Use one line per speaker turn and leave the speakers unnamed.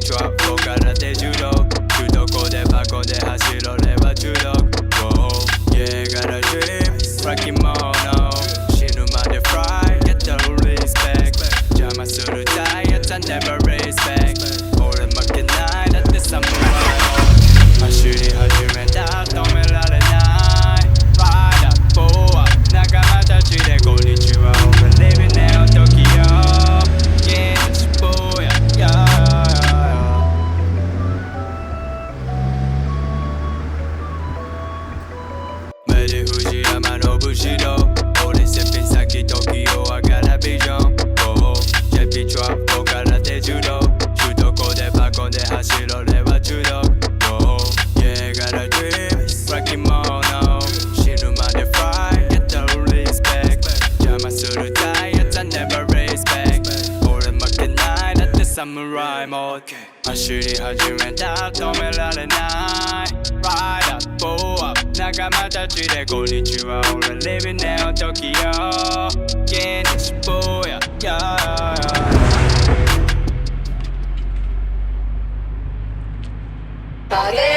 トラップから手中毒中どこでバコで走ろれば中毒 Yeah, gotta dream, rocky mono 死ぬまで fry, get the respect 邪魔するタイヤつは never respect 俺負けないだってサムライ走り始めた止められない Ride up, pull up 仲間たちでこんにちは俺 living now Tokyo Yeah, ぼうや Yeah目で藤山の武士道俺せっぴん先時を上がらビジョンジェピトラップから手中毒中どこでバコで走ろれば中毒 Yeah, gotta dream, rocky mono 死ぬまで fry, get the respect 邪魔するタイヤつは never respect 俺負けないだってサムライモード走り始めた止められない Ride up, pull up 仲間たちでこんにちは俺 living now Tokyo Yeah, 西坊や Yeah
Bugger